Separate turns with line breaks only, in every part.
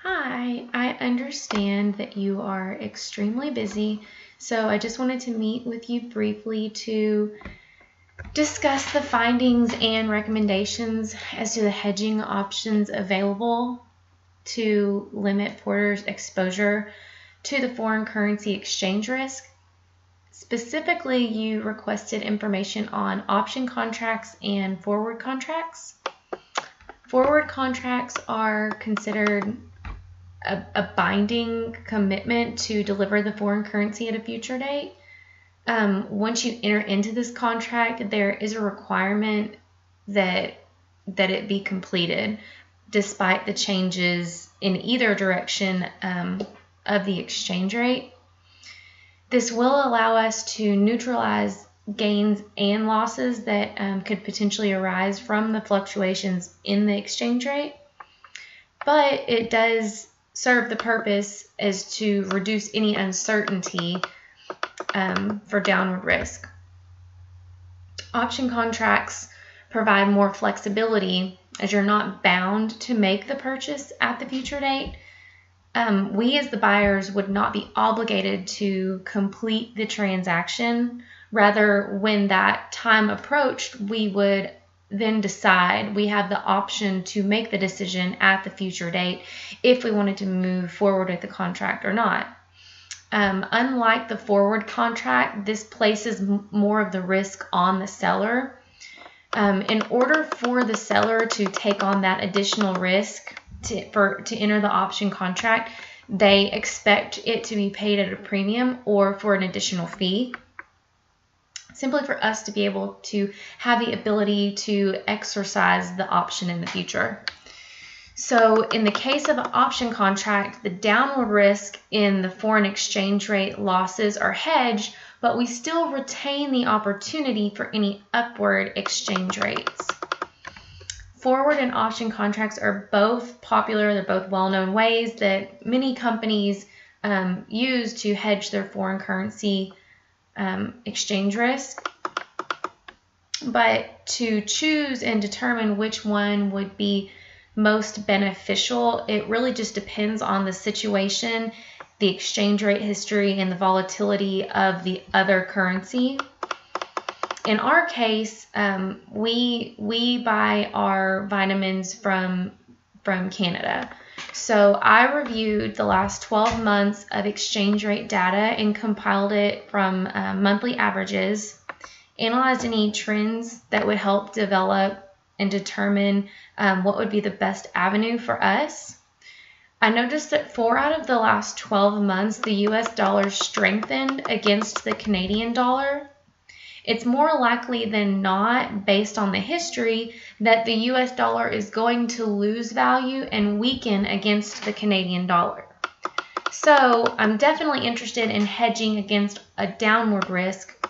Hi, I understand that you are extremely busy, so I just wanted to meet with you briefly to discuss the findings and recommendations as to the hedging options available to limit Porter's exposure to the foreign currency exchange risk. Specifically, you requested information on option contracts and forward contracts. Forward contracts are considered a binding commitment to deliver the foreign currency at a future date. Once you enter into this contract, there is a requirement that it be completed despite the changes in either direction of the exchange rate. This will allow us to neutralize gains and losses that could potentially arise from the fluctuations in the exchange rate, but it does serve the purpose as to reduce any uncertainty for downward risk. Option contracts provide more flexibility as you're not bound to make the purchase at the future date. We as the buyers would not be obligated to complete the transaction. Rather, when that time approached, we would then decide. We have the option to make the decision at the future date if we wanted to move forward with the contract or not. Unlike the forward contract, this places more of the risk on the seller. In order for the seller to take on that additional risk to enter the option contract, they expect it to be paid at a premium or for an additional fee, simply for us to be able to have the ability to exercise the option in the future. So in the case of an option contract, the downward risk in the foreign exchange rate losses are hedged, but we still retain the opportunity for any upward exchange rates. Forward and option contracts are both popular. They're both well-known ways that many companies use to hedge their foreign currency exchange risk. But to choose and determine which one would be most beneficial, it really just depends on the situation, the exchange rate history, and the volatility of the other currency. In our case, we buy our vitamins from Canada. So I reviewed the last 12 months of exchange rate data and compiled it from monthly averages, analyzed any trends that would help develop and determine what would be the best avenue for us. I noticed that 4 out of the last 12 months, the US dollar strengthened against the Canadian dollar. It's more likely than not, based on the history, that the US dollar is going to lose value and weaken against the Canadian dollar. So I'm definitely interested in hedging against a downward risk,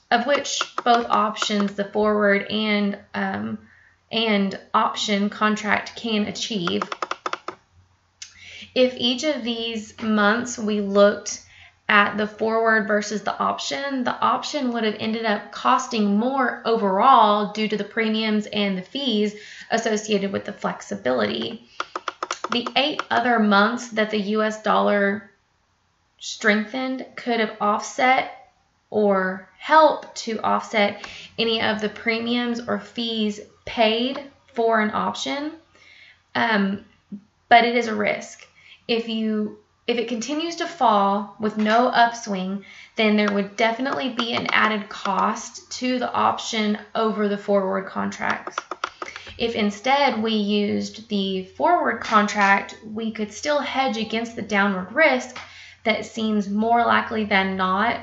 of which both options, the forward and option contract, can achieve. If each of these months we looked at the forward versus the option would have ended up costing more overall due to the premiums and the fees associated with the flexibility. The 8 other months that the US dollar strengthened could have offset or helped to offset any of the premiums or fees paid for an option, but it is a risk. If it continues to fall with no upswing, then there would definitely be an added cost to the option over the forward contract. If instead we used the forward contract, we could still hedge against the downward risk that seems more likely than not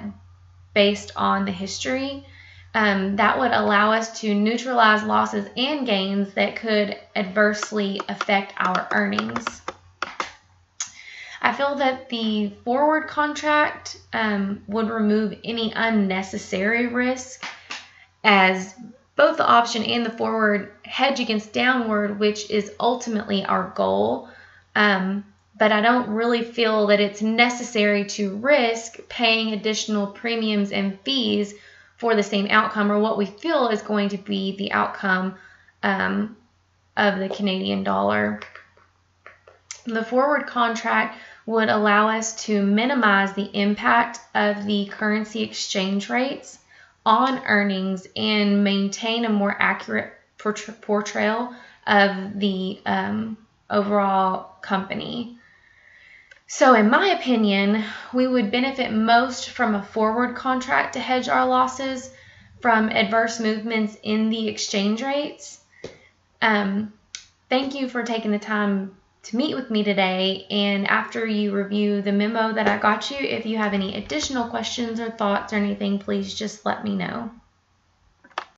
based on the history. That would allow us to neutralize losses and gains that could adversely affect our earnings. I feel that the forward contract would remove any unnecessary risk, as both the option and the forward hedge against downward, which is ultimately our goal. But I don't really feel that it's necessary to risk paying additional premiums and fees for the same outcome, or what we feel is going to be the outcome of the Canadian dollar. The forward contract would allow us to minimize the impact of the currency exchange rates on earnings and maintain a more accurate portrayal of the overall company. So in my opinion, we would benefit most from a forward contract to hedge our losses from adverse movements in the exchange rates. Thank you for taking the time to meet with me today, and after you review the memo that I got you, if you have any additional questions or thoughts or anything, please just let me know.